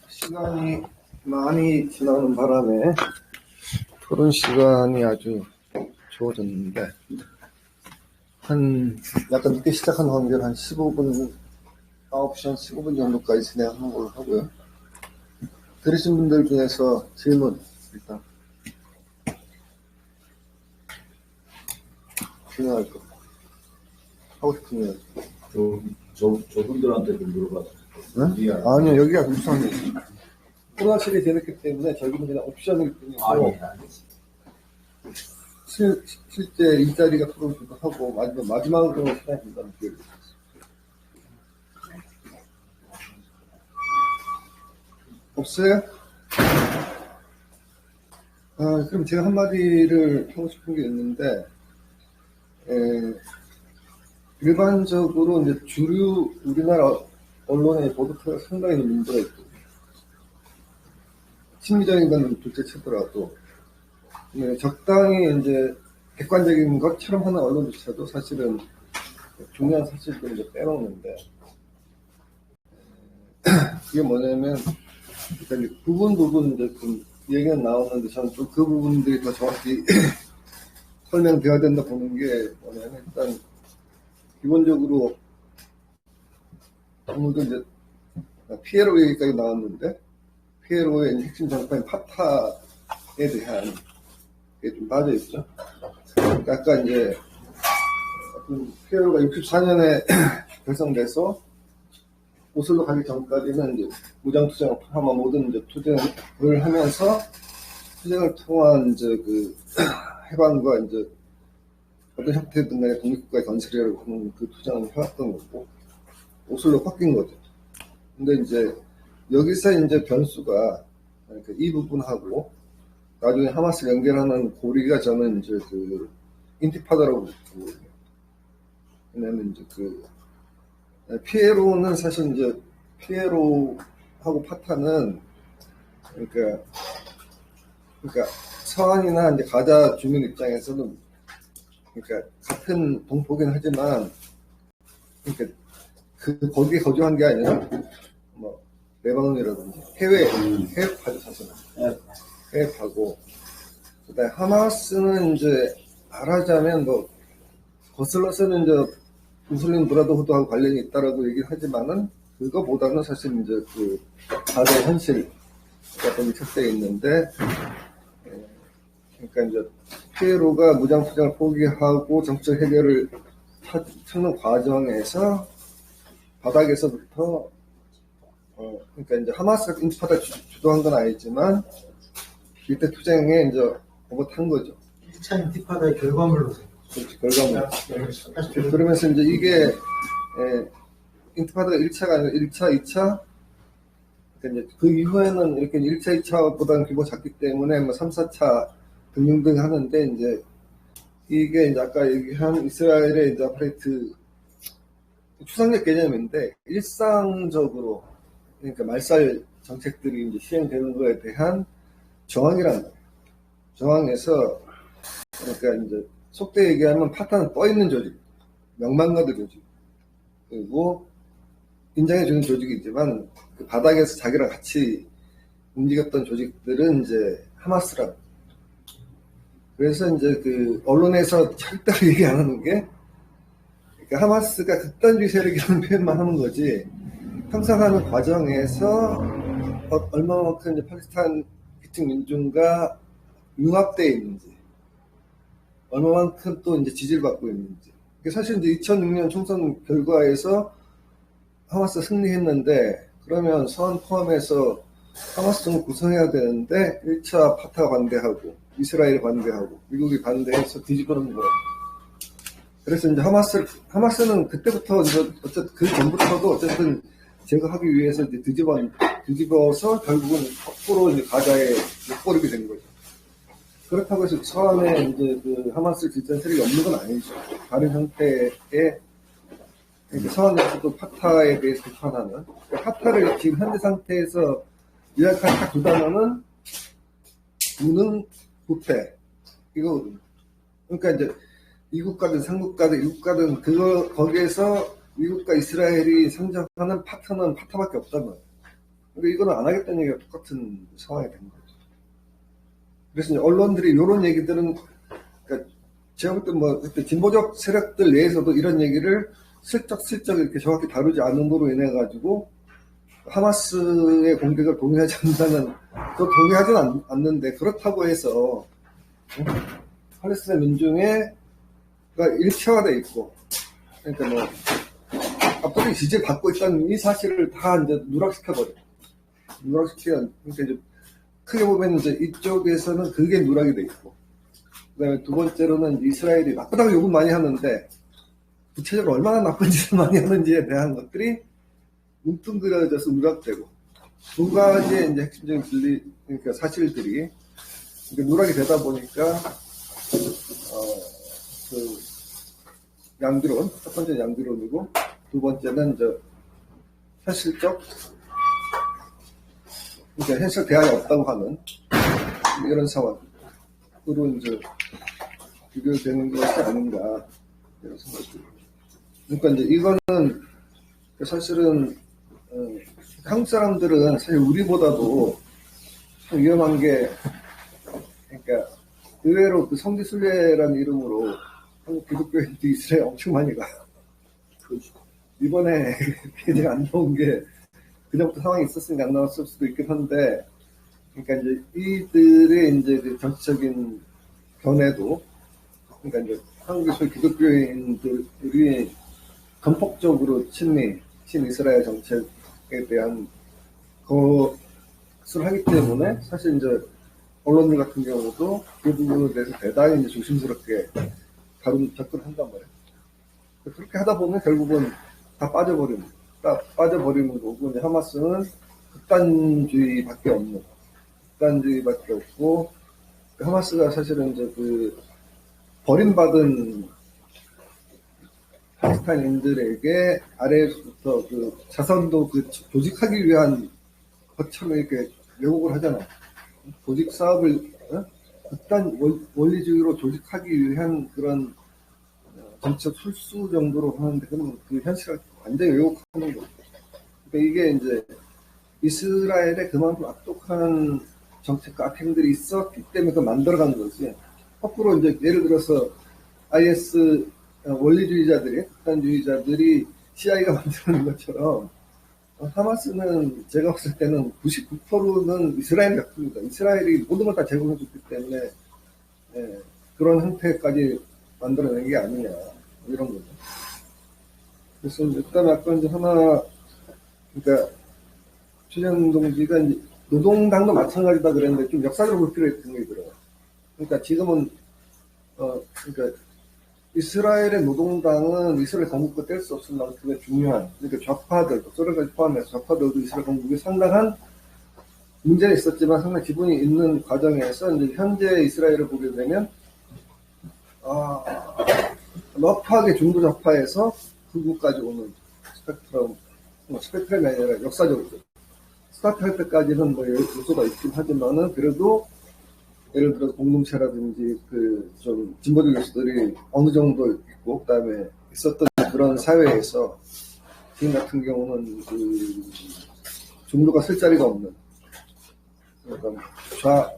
시간이 많이 지나는 바람에 토론 시간이 아주 좋아졌는데, 약간 늦게 시작한 관계로 한 15분, 9시 한 15분 정도까지 진행하는 걸로 하고요. 들으신 분들 중에서 질문, 일단. 진행할 거. 하고 싶은 일. 저분들한테도 물어봤어요. 네? 아니요, 여기가 우선이. 코로나7이 되었기 때문에 저희는 그냥 옵션일 뿐이고, 실제 일자리가 풀어주기도 하고, 마지막으로 시작된다는 기회를 드렸습니다. 없어요? 그럼 제가 한마디를 하고 싶은 게 있는데, 일반적으로 이제 주류 우리나라 언론의 보도가 상당히 문제가 있고, 심리적인 건 둘째 치더라도, 적당히 이제 객관적인 것처럼 하는 언론조차도 사실은 중요한 사실들을 이제 빼놓는데, 그게 뭐냐면, 일단 부분 이제 좀 얘기는 나오는데, 저는 좀 그 부분들이 더 정확히 설명되어야 된다 보는 게 뭐냐면, 일단, 기본적으로, 오늘도 이제 피에로 얘기까지 나왔는데, 피에로의 핵심 정파인 파타에 대한 게 좀 빠져있죠. 아까 이제, 피에로가 64년에 결성돼서, 오슬로 가기 전까지는 이제 무장투쟁을 포함한 모든 이제 투쟁을 하면서, 투쟁을 통한 이제 그 해방과 이제 어떤 형태든 간에 독립국가의 건설이라고 하는 그 투쟁을 해왔던 거고, 오슬로 꺾인 거죠. 근데 이제 여기서 이제 변수가, 그러니까 이 부분하고 나중에 하마스를 연결하는 고리가 저는 이제 그 인티파다라고 보거든요. 왜냐면 이제 그 피에로는 사실 이제 피에로하고 파타는 그러니까 서한이나 이제 가자 주민 입장에서는 그러니까 같은 동포긴 하지만 그러니까 거기에 거주한 게 아니라 뭐 레바논이라든지 해외파죠 사실은. 해외파고 그다음에 하마스는 이제 말하자면 뭐 거슬러서는 이제 무슬림 브라더후드하고 관련이 있다라고 얘기를 하지만은 그거보다는 사실 이제 그 가자의 현실과 좀 밀착되어 있는데, 그러니까 이제 피에로가 무장투쟁을 포기하고 정치적 해결을 찾는 과정에서 바닥에서부터 그러니까 이제 하마스가 인티파다 주도한 건 아니지만 이때 투쟁에 이제 오버탄 거죠. 1차 인티파다의 결과물로서. 그렇지, 결과물. 그러면서 이제 이게 인티파다가 1차가 아니라 1차, 2차, 그러니까 이제 그 이후에는 이렇게 1차, 2차보다는 규모가 작기 때문에 뭐 3, 4차 등등등 하는데 이제 이게 이제 아까 얘기한 이스라엘의 이제 아파르트 추상적 개념인데 일상적으로 그러니까 말살 정책들이 이제 시행되는 거에 대한 정황이란 말이에요. 정황에서 그러니까 이제 속대 얘기하면 파타는 떠 있는 조직, 명망가들 조직, 그리고 인정해주는 조직이지만 그 바닥에서 자기랑 같이 움직였던 조직들은 이제 하마스라. 그래서 이제 그 언론에서 절대로 얘기 안 하는 게 그러니까 하마스가 극단주의 세력이라는 표현만 하는 거지 형성하는 과정에서 얼마만큼 이제 팔레스타인 피팅 민중과 융합되어 있는지, 얼마만큼 또 이제 지지를 받고 있는지. 사실 이제 2006년 총선 결과에서 하마스 승리했는데, 그러면 서한 포함해서 하마스를 구성해야 되는데, 1차 파타가 반대하고, 이스라엘이 반대하고, 미국이 반대해서 뒤집어놓은 거예요. 그래서 이제 하마스는 그때부터 이제 어쨌든 그 전부터도 어쨌든 제거하기 위해서 이제 뒤집어서 결국은 거꾸로 이제 가자에 못버리게 된 거죠. 그렇다고 해서 서한에 이제 그 하마스 지지한 세력이 없는 건 아니죠. 다른 형태의 그러니까 서한에서도 파타에 대해서 비판하는 파타를 지금 현재 상태에서 요약한 딱 두 단어는 무능 부패 이거거든요. 그러니까 이제 이국가든 삼국가든 일국가든 거기에서 미국과 이스라엘이 상정하는 파트는 파타밖에 없단 말이에요. 그리고 이거는 안 하겠다는 얘기가 똑같은 상황이 된 거죠. 그래서 이제 언론들이 이런 얘기들은, 그러니까 제가 볼 때 뭐, 그때 진보적 세력들 내에서도 이런 얘기를 슬쩍슬쩍 이렇게 정확히 다루지 않은 거로 인해가지고, 하마스의 공격을 동의하지 않는다는, 그거 동의하지는 않는데, 그렇다고 해서, 팔레스타인 민중의, 일체화되어 있고, 그러니까 뭐, 압도적 지지를 받고 있다는 이 사실을 다 이제 누락시켜버려요. 그러니까 이제, 크게 보면 이제 이쪽에서는 그게 누락이 돼 있고, 그 다음에 두 번째로는 이스라엘이 나쁘다고 요구 많이 하는데, 구체적으로 얼마나 나쁜 짓을 많이 하는지에 대한 것들이 뭉뚱그려져서 누락되고, 두 가지의 이제 핵심적인 그러니까 사실들이 누락이 되다 보니까, 양비론, 첫 번째는 양비론이고, 두 번째는 현실적, 그러니까 현실 대안이 없다고 하는 이런 상황으로 이제 비교되는 것이 아닌가 이런 생각이 듭니다. 그러니까 이제 이거는 사실은 한국 사람들은 사실 우리보다도 참 위험한 게, 그러니까 의외로 그 성지순례라는 이름으로 한국 기독교인들이 이스라엘 엄청 많이 가요. 이번에 피해자가 안 나온 게 그전부터 상황이 있었으니까 안 나왔을 수도 있긴 한데, 그러니까 이제 이들의 이제 그 정치적인 견해도, 그러니까 이제 한국의 소위 기독교인들이 전폭적으로 친이스라엘 정책에 대한 것을 하기 때문에 사실 이제 언론들 같은 경우도 그 부분에 대해서 대단히 이제 조심스럽게 접근한단 말이에요. 그렇게 하다 보면 결국은 다 빠져버리는 거고, 이제 하마스는 극단주의밖에 없고, 하마스가 사실은 이제 그 버림받은 팔레스타인인들에게 아래에서부터 그 자선도 그 조직하기 위한 것처럼 이렇게 왜곡을 하잖아요. 조직 사업을 극단 원리주의로 조직하기 위한 그런 정치적 술수 정도로 하는데, 그러면 그 현실을 완전히 왜곡하는 거죠. 그러니까 이게 이제 이스라엘에 그만큼 악독한 정책과 악행들이 있었기 때문에 그 만들어간 거지. 거꾸로 이제 예를 들어서 IS 원리주의자들이, 극단주의자들이 CIA가 만드는 것처럼 하마스는 제가 봤을 때는 99%는 이스라엘 작품입니다. 이스라엘이 모든 걸 다 제공해줬기 때문에 그런 형태까지 만들어낸 게 아니냐, 이런 거죠. 그래서 일단 아까 이제 하나, 그러니까 최재형 동지가 이제 노동당도 마찬가지다 그랬는데 좀 역사적으로 볼 필요했던 생각이 들어요. 그러니까 지금은 그러니까 이스라엘의 노동당은 이스라엘 건국과 뗄 수 없을 만큼의 중요한, 그러니까 좌파들도, 소련까지 포함해서 좌파들도 이스라엘 건국에 상당한 문제는 있었지만 상당히 기본이 있는 과정에서 이제 현재 이스라엘을 보게 되면 러프하게 중도 좌파에서 극우까지 오는 스펙트럼이 아니라 역사적으로 스타트할 때까지는 뭐 요소가 있긴 하지만은 그래도 예를 들어 공동체라든지 그 좀 진보적 요소들이 어느 정도 있고, 그다음에 있었던 그런 사회에서 지금 같은 경우는 그 중도가 쓸 자리가 없는, 그러니까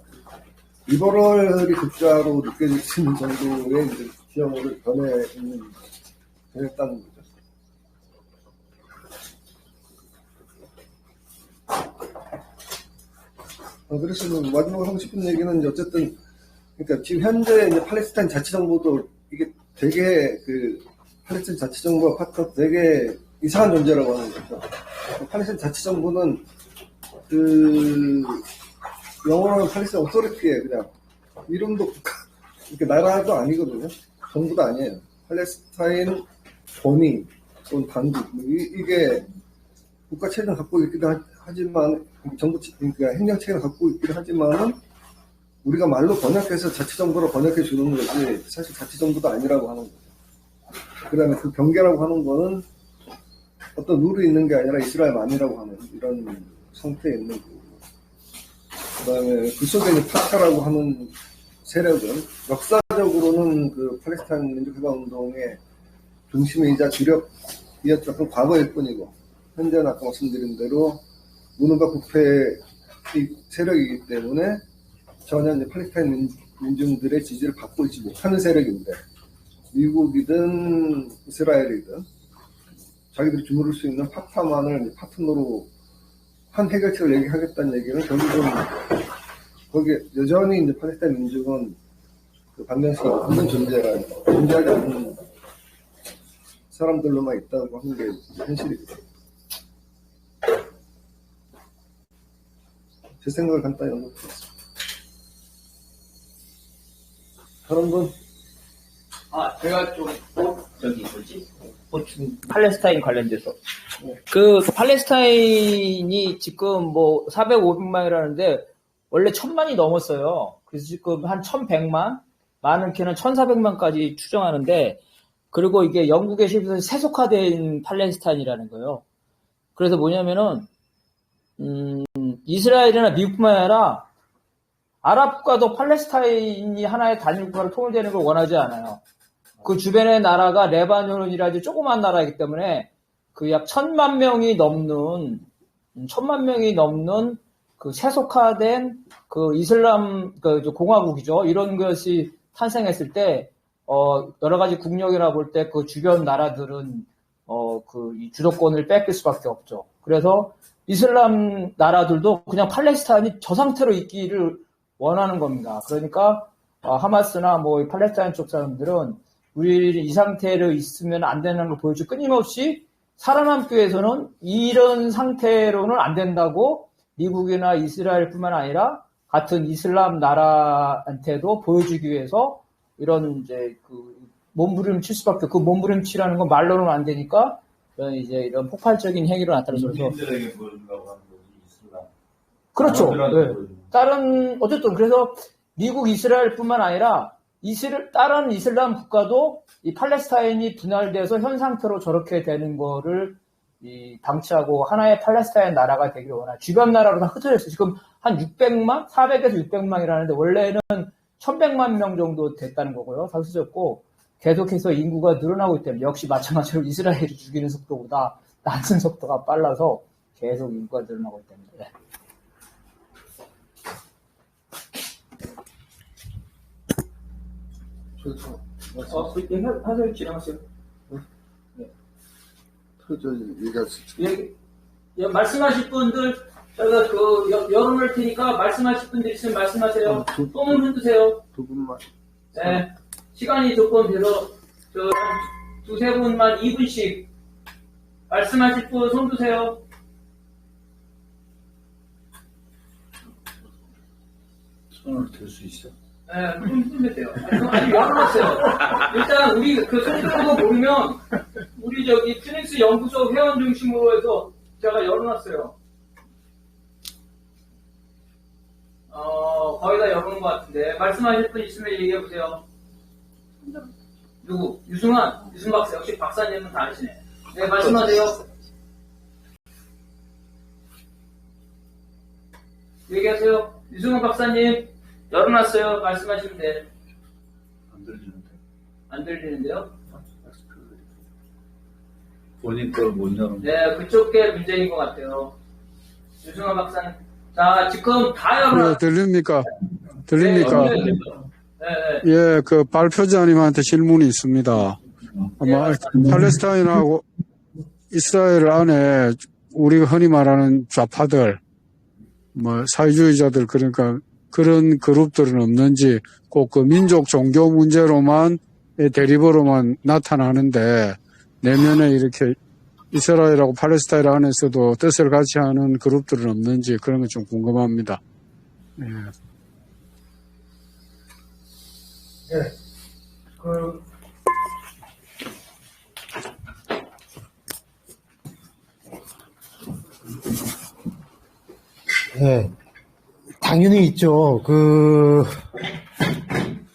리버럴이 극좌로 느껴질 수 있는 정도의 이제 지형으로 변했다는 거죠. 그래서 마지막으로 하고 싶은 얘기는 이제 어쨌든, 그러니까 지금 현재 이제 팔레스타인 자치정부도 이게 되게 그 팔레스타인 자치정부와 파트가 되게 이상한 존재라고 하는 거죠. 팔레스타인 자치정부는 그 영어로는 팔레스타인 오토리티에 그냥 이름도 국가, 이렇게 나라도 아니거든요. 정부도 아니에요. 팔레스타인 권위 또는 당국, 이게 국가 체제를 갖고 있기도 하지만, 정부, 그러니까 행정체계를 갖고 있기도 하지만은, 우리가 말로 번역해서 자치정부로 번역해 주는 거지, 사실 자치정부도 아니라고 하는 거죠. 그 다음에 그 경계라고 하는 거는 어떤 룰이 있는 게 아니라 이스라엘만이라고 하는 이런 상태에 있는 거고. 그 다음에 그 속에 이제 파타라고 하는 세력은 역사적으로는 그 팔레스타인 민족해방운동의 중심이자 주력이었던 과거일 뿐이고, 현재는 아까 말씀드린 대로 무능과 부패의 세력이기 때문에 전혀 이제 팔레스타인 민중들의 지지를 받고 있지 못하는 세력인데, 미국이든 이스라엘이든 자기들이 주무를 수 있는 파타만을 파트너로 한 해결책을 얘기하겠다는 얘기는 결국은 거기에 여전히 이제 팔레스타인 민족은 그 반면식이 없는 존재하지 않는 사람들로만 있다고 하는 게 현실이거든요. 제 생각을 간단히 언급드렸습니다. 다른 분? 제가 좀, 보충, 팔레스타인 관련돼서. 그, 팔레스타인이 지금 뭐, 400, 500만이라는데, 원래 1000만이 넘었어요. 그래서 지금 한 1100만? 많게는 1400만까지 추정하는데, 그리고 이게 영국의 실에서 세속화된 팔레스타인이라는 거예요. 그래서 뭐냐면은, 이스라엘이나 미국뿐만 아니라, 아랍 국가도 팔레스타인이 하나의 단일 국가로 통일되는 걸 원하지 않아요. 그 주변의 나라가 레바논이라든지 조그만 나라이기 때문에 그 약 1000만 명이 넘는 그 세속화된 그 이슬람 그 공화국이죠. 이런 것이 탄생했을 때 여러 가지 국력이나 볼 때 그 주변 나라들은 그 이 주도권을 뺏길 수밖에 없죠. 그래서 이슬람 나라들도 그냥 팔레스타인이 저 상태로 있기를 원하는 겁니다. 그러니까 하마스나 뭐 팔레스타인 쪽 사람들은 우리 이 상태로 있으면 안 되는 걸 보여주고 끊임없이 살아남기 위해서는 이런 상태로는 안 된다고 미국이나 이스라엘뿐만 아니라 같은 이슬람 나라한테도 보여주기 위해서 이런 이제 그 몸부림칠 수밖에, 그 몸부림치라는 건 말로는 안 되니까 이런 폭발적인 행위로 나타나서 국민들에게 보여주려고 하는 거지, 이슬람. 그렇죠. 네. 보여주는 다른 어쨌든 그래서 미국, 이스라엘뿐만 아니라 다른 이슬람 국가도 이 팔레스타인이 분할돼서 현 상태로 저렇게 되는 거를 방치하고 하나의 팔레스타인 나라가 되기를 원하는 주변 나라로 다 흩어졌어요. 지금 한 600만, 400에서 600만이라는데 원래는 1100만 명 정도 됐다는 거고요. 다 흩어졌고 계속해서 인구가 늘어나고 있기 때문에 역시 마찬가지로 이스라엘이 죽이는 속도보다 낳는 속도가 빨라서 계속 인구가 늘어나고 있기 때문에. 네. 하세요, 진행하세요. 얘기할 수 있죠. 말씀하실 분들, 제가 열어놓을 테니까 말씀하실 분들 있으면 말씀하세요. 손을 흔드세요. 두 분만. 네. 시간이 조금 돼서, 두세 분만 2분씩 말씀하실 분 손 드세요. 손을 들 수 있어? 네, 손 들면 돼요. 아니, 열어놨어요. 일단, 우리 손 드는 거 모르면, 우리 피닉스 연구소 회원 중심으로 해서 제가 열어놨어요. 거의 다 열어놓은 것 같은데, 말씀하실 분 있으면 얘기해보세요. 누구? 유승 박사. 역시 박사님은 다르시네. 네, 말씀하세요. 얘기하세요. 유승환 박사님, 열어놨어요. 말씀하시면 돼. 안 들리는데. 안 들리는데요? 본인 걸 못 열어. 네, 그쪽 게 문제인 것 같아요. 유승환 박사님. 자, 지금 다 열어놨어요. 네, 들립니까? 들립니까? 네, 네. 예, 그 발표자님한테 질문이 있습니다. 아마 팔레스타인하고 이스라엘 안에 우리가 흔히 말하는 좌파들, 뭐 사회주의자들, 그러니까 그런 그룹들은 없는지, 꼭 그 민족 종교 문제로만 대립으로만 나타나는데 내면에 이렇게 이스라엘하고 팔레스타인 안에서도 뜻을 같이 하는 그룹들은 없는지 그런 게 좀 궁금합니다. 예. 네. 네. 당연히 있죠.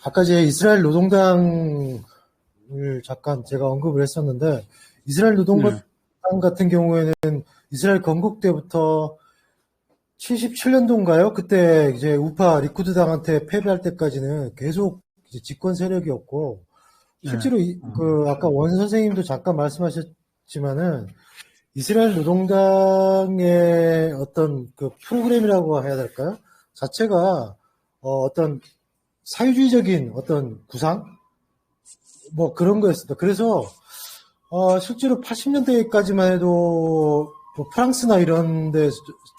아까 이스라엘 노동당을 잠깐 제가 언급을 했었는데, 이스라엘 노동당 같은 경우에는 이스라엘 건국 때부터 77년도인가요? 그때 이제 우파 리쿠드 당한테 패배할 때까지는 계속 이제 집권 세력이었고, 실제로 아까 원 선생님도 잠깐 말씀하셨지만은, 이스라엘 노동당의 어떤 그 프로그램이라고 해야 될까요? 자체가 어떤 사회주의적인 어떤 구상? 뭐 그런 거였습니다. 그래서 실제로 80년대까지만 해도 뭐 프랑스나 이런 데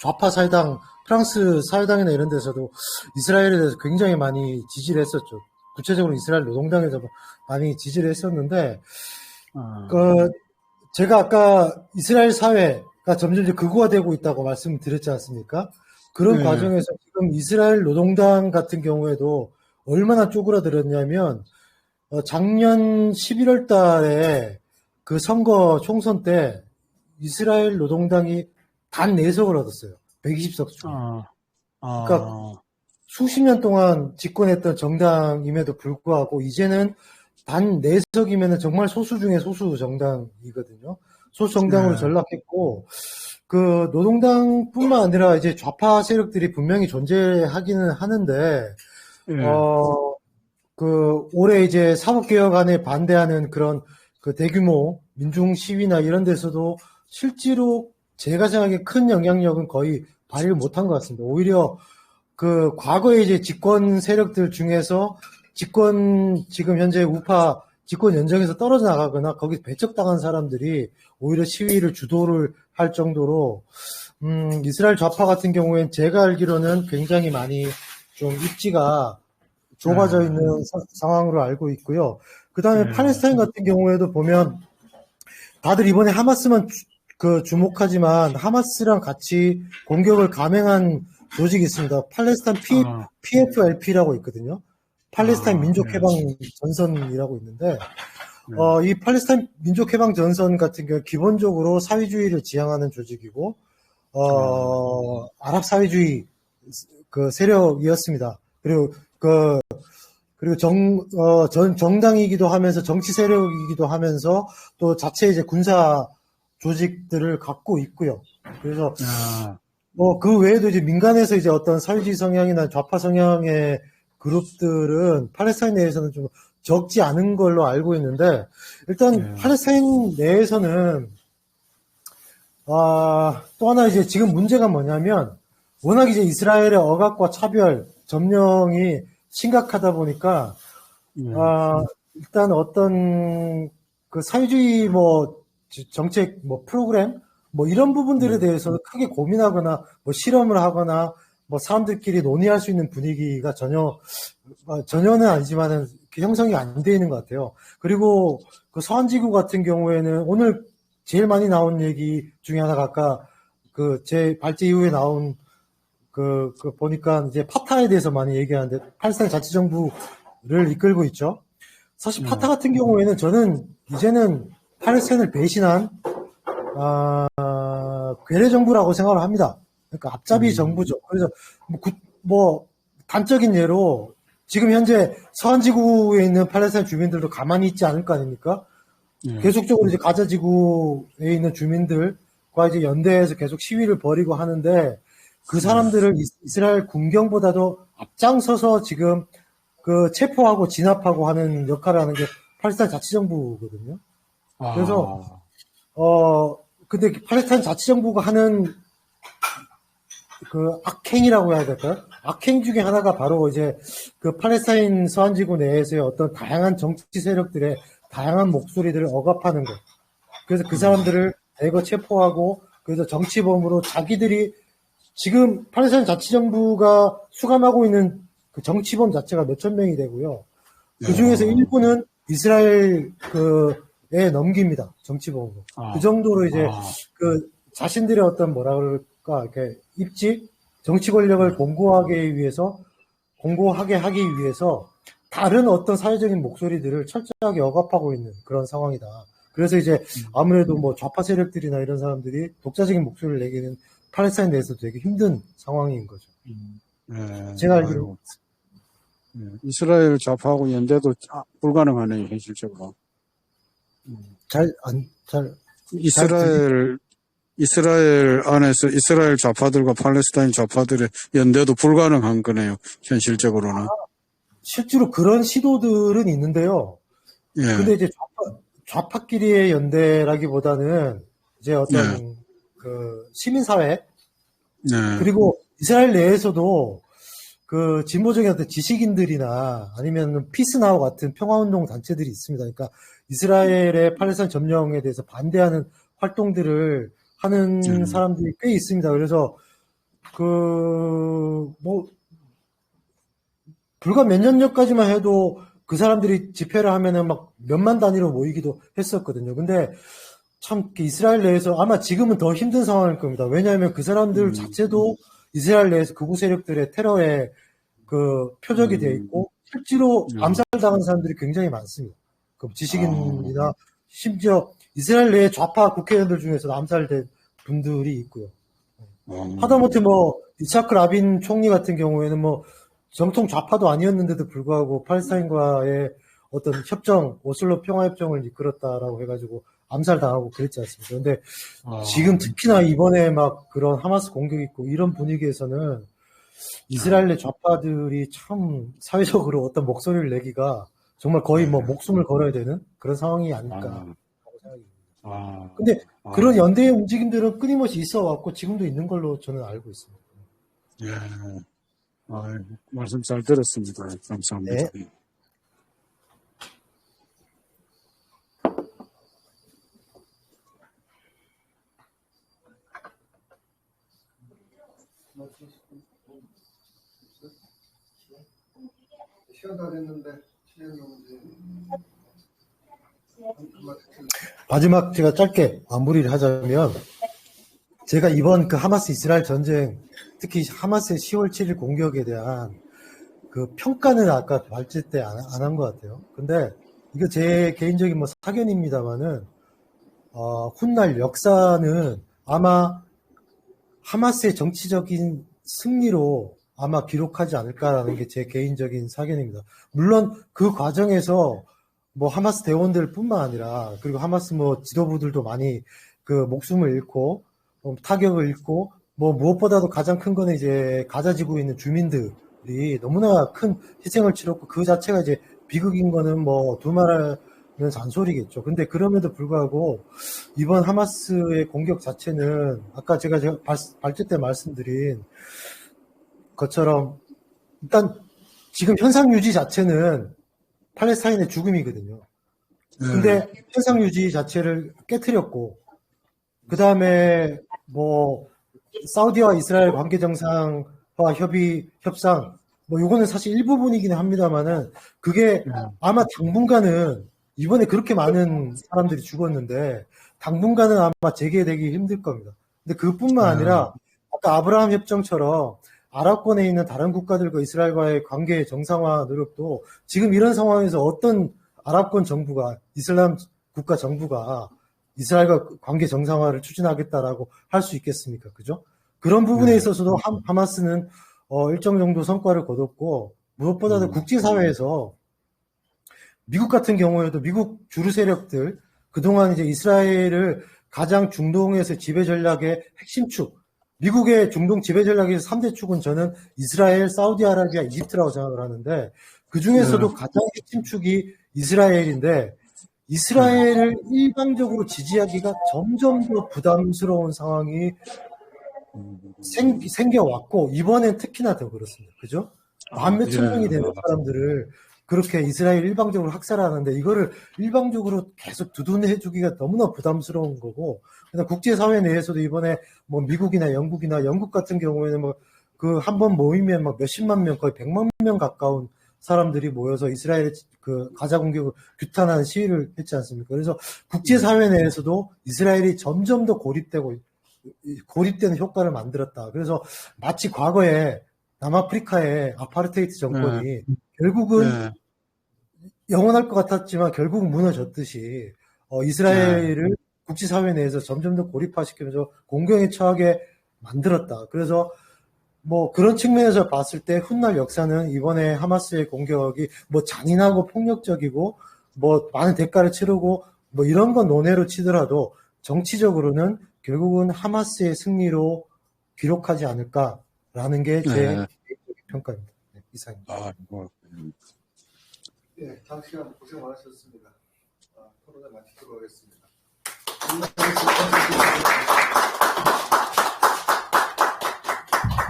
좌파 사회당, 프랑스 사회당이나 이런 데서도 이스라엘에 대해서 굉장히 많이 지지를 했었죠. 구체적으로 이스라엘 노동당에서 많이 지지를 했었는데, 제가 아까 이스라엘 사회가 점점 이제 극우화되고 있다고 말씀드렸지 않습니까? 그런 네. 과정에서 지금 이스라엘 노동당 같은 경우에도 얼마나 쪼그라들었냐면, 작년 11월 달에 그 선거 총선 때 이스라엘 노동당이 단 4석을 얻었어요. 120석 중에. 그러니까 수십 년 동안 집권했던 정당임에도 불구하고 이제는 단 4석이면 정말 소수 중에 소수 정당이거든요. 소수 정당으로 네. 전락했고, 그 노동당뿐만 아니라 이제 좌파 세력들이 분명히 존재하기는 하는데, 예. 올해 이제 사법개혁안에 반대하는 그런 그 대규모 민중 시위나 이런 데서도 실제로 제가 생각하기에 큰 영향력은 거의 발휘를 못한 것 같습니다. 오히려 그 과거에 이제 집권 세력들 중에서 지금 현재 우파 집권 연정에서 떨어져 나가거나 거기서 배척당한 사람들이 오히려 시위를 주도를 할 정도로, 이스라엘 좌파 같은 경우엔 제가 알기로는 굉장히 많이 좀 입지가 좁아져 있는 상황으로 알고 있고요. 그 다음에 팔레스타인 같은 경우에도 보면 다들 이번에 하마스만 주목하지만 하마스랑 같이 공격을 감행한 조직이 있습니다. 팔레스타인 PFLP라고 있거든요. 팔레스타인 민족해방 전선이라고 있는데, 이 팔레스타인 민족해방 전선 같은 경우 기본적으로 사회주의를 지향하는 조직이고, 아랍 사회주의 그 세력이었습니다. 그리고 정당이기도 하면서 정치 세력이기도 하면서 또 자체 이제 군사 조직들을 갖고 있고요. 그래서 그 외에도 이제 민간에서 이제 어떤 사회주의 성향이나 좌파 성향의 그룹들은 팔레스타인 내에서는 좀 적지 않은 걸로 알고 있는데, 일단 팔레스타인 내에서는 또 하나 이제 지금 문제가 뭐냐면, 워낙 이제 이스라엘의 억압과 차별, 점령이 심각하다 보니까, 일단 어떤 그 사회주의 정책 프로그램 이런 부분들에 대해서는 크게 고민하거나 실험을 하거나 사람들끼리 논의할 수 있는 분위기가 전혀는 아니지만은 형성이 안 돼 있는 것 같아요. 그리고 그 서한지구 같은 경우에는 오늘 제일 많이 나온 얘기 중에 하나가 아까 제 발제 이후에 나온 보니까 이제 파타에 대해서 많이 얘기하는데, 팔레스타인 자치정부를 이끌고 있죠. 사실 파타 같은 경우에는 저는 이제는 팔레스타인을 배신한 괴뢰 정부라고 생각을 합니다. 그러니까 앞잡이 정부죠. 그래서 단적인 예로 지금 현재 서한지구에 있는 팔레스타인 주민들도 가만히 있지 않을 거 아닙니까? 계속적으로 이제 가자지구에 있는 주민들과 이제 연대해서 계속 시위를 벌이고 하는데, 그 사람들을 이스라엘 군경보다도 앞장서서 지금 체포하고 진압하고 하는 역할을 하는 게 팔레스타인 자치정부거든요. 그래서 근데 팔레스타인 자치정부가 하는 악행이라고 해야 될까요? 악행 중에 하나가 바로 이제 팔레스타인 서한지구 내에서의 어떤 다양한 정치 세력들의 다양한 목소리들을 억압하는 것. 그래서 그 사람들을 대거 체포하고, 그래서 정치범으로 자기들이 지금 팔레스타인 자치정부가 수감하고 있는 그 정치범 자체가 몇천 명이 되고요. 그 중에서 일부는 이스라엘에 넘깁니다. 정치범으로. 그 정도로 이제 자신들의 어떤 이렇게 입지, 정치 권력을 공고하게 하기 위해서 다른 어떤 사회적인 목소리들을 철저하게 억압하고 있는 그런 상황이다. 그래서 이제 아무래도 좌파 세력들이나 이런 사람들이 독자적인 목소리를 내기는 팔레스타인 내에서도 되게 힘든 상황인 거죠. 제가 알기로. 이스라엘 좌파하고 연대도 불가능하네요, 현실적으로. 이스라엘 안에서 이스라엘 좌파들과 팔레스타인 좌파들의 연대도 불가능한 거네요, 현실적으로는. 실제로 그런 시도들은 있는데요. 근데 이제 좌파끼리의 연대라기보다는 이제 어떤 네. 그 시민사회 네. 그리고 이스라엘 내에서도 그 진보적인 어떤 지식인들이나 아니면 피스나우 같은 평화운동 단체들이 있습니다. 그러니까 이스라엘의 팔레스타인 점령에 대해서 반대하는 활동들을 하는 사람들이 꽤 있습니다. 그래서 그 뭐 불과 몇 년 전까지만 해도 그 사람들이 집회를 하면은 막 몇만 단위로 모이기도 했었거든요. 근데 참 이스라엘 내에서 아마 지금은 더 힘든 상황일 겁니다. 왜냐하면 그 사람들 자체도 이스라엘 내에서 극우 세력들의 테러에 그 표적이 되어 있고 실제로 암살당한 사람들이 굉장히 많습니다. 그 지식인이나 심지어 이스라엘 내 좌파 국회의원들 중에서도 암살된 분들이 있고요. 하다못해 뭐 이차크 라빈 총리 같은 경우에는 뭐 정통 좌파도 아니었는데도 불구하고 팔레스타인과의 어떤 협정, 오슬로 평화협정을 이끌었다라고 해가지고 암살당하고 그랬지 않습니까? 근데 지금 특히나 이번에 막 그런 하마스 공격이 있고 이런 분위기에서는 이스라엘 내 좌파들이 참 사회적으로 어떤 목소리를 내기가 정말 거의 뭐 목숨을 걸어야 되는 그런 상황이 아닐까 하고 생각이 듭니다. 근데 그런 연대의 움직임들은 끊임없이 있어 왔고 지금도 있는 걸로 저는 알고 있습니다. 예. 말씀 잘 들었습니다. 감사합니다. 네. 시간 다 됐는데 시간 넘지. 마지막 제가 짧게 마무리를 하자면 제가 이번 그 하마스 이스라엘 전쟁 특히 하마스의 10월 7일 공격에 대한 그 평가는 아까 발제 때 안 한 것 같아요. 근데 이거 제 개인적인 뭐 사견입니다만은 훗날 역사는 아마 하마스의 정치적인 승리로 아마 기록하지 않을까라는 게 제 개인적인 사견입니다. 물론 그 과정에서 뭐 하마스 대원들뿐만 아니라 그리고 하마스 뭐 지도부들도 많이 그 목숨을 잃고 타격을 입고 뭐 무엇보다도 가장 큰 거는 이제 가자 지구에 있는 주민들이 너무나 큰 희생을 치렀고 그 자체가 이제 비극인 거는 뭐 두말하면 잔소리겠죠. 근데 그럼에도 불구하고 이번 하마스의 공격 자체는 아까 제가 발제 때 말씀드린 것처럼 일단 지금 현상 유지 자체는 팔레스타인의 죽음이거든요. 근데 현상 유지 자체를 깨트렸고 그 다음에 뭐 사우디와 이스라엘 관계 정상화 협상 뭐 요거는 사실 일부분이긴 합니다만은 그게 아마 당분간은 이번에 그렇게 많은 사람들이 죽었는데 당분간은 아마 재개되기 힘들 겁니다. 근데 그뿐만 아니라 아까 아브라함 협정처럼 아랍권에 있는 다른 국가들과 이스라엘과의 관계 정상화 노력도 지금 이런 상황에서 어떤 아랍권 정부가 이슬람 국가 정부가 이스라엘과 관계 정상화를 추진하겠다라고 할 수 있겠습니까? 그죠? 그런 부분에 있어서도 하마스는 일정 정도 성과를 거뒀고 무엇보다도 국제사회에서 미국 같은 경우에도 미국 주류 세력들 그동안 이제 이스라엘을 가장 중동에서 지배 전략의 핵심 축 미국의 중동 지배 전략에서 3대 축은 저는 이스라엘, 사우디아라비아, 이집트라고 생각을 하는데 그 중에서도 가장 핵심 축이 이스라엘인데 이스라엘을 일방적으로 지지하기가 점점 더 부담스러운 상황이 생겨왔고 이번엔 특히나 더 그렇습니다. 그죠? 만 몇천 명이 되는 사람들을 그렇게 이스라엘 일방적으로 학살하는데 이거를 일방적으로 계속 두둔해주기가 너무나 부담스러운 거고 국제사회 내에서도 이번에 뭐 미국이나 영국 같은 경우에는 뭐 그 한 번 모이면 막 몇십만 명 거의 100만 명 가까운 사람들이 모여서 이스라엘의 그 가자 공격을 규탄하는 시위를 했지 않습니까? 그래서 국제사회 내에서도 이스라엘이 점점 더 고립되는 효과를 만들었다. 그래서 마치 과거에 남아프리카의 아파르테이트 정권이 결국은 영원할 것 같았지만 결국은 무너졌듯이 이스라엘을 국제사회 내에서 점점 더 고립화시키면서 공경에 처하게 만들었다. 그래서 뭐 그런 측면에서 봤을 때 훗날 역사는 이번에 하마스의 공격이 뭐 잔인하고 폭력적이고 뭐 많은 대가를 치르고 뭐 이런 건 논외로 치더라도 정치적으로는 결국은 하마스의 승리로 기록하지 않을까라는 게 제 평가입니다. 네, 이상입니다. 네, 장시간 고생 많으셨습니다. 토론을 마치도록 하겠습니다.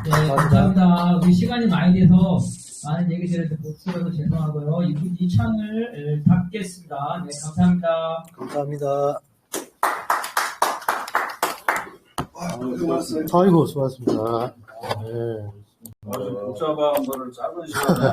네, 감사합니다. 우리 시간이 많이 돼서 많은 얘기들을 못 들어서 죄송하고요. 이 창을 닫겠습니다. 네, 감사합니다. 감사합니다. 고맙습니다. 아이고, 수고하셨습니다. 네. 아주 복잡한 거를 작은 시간에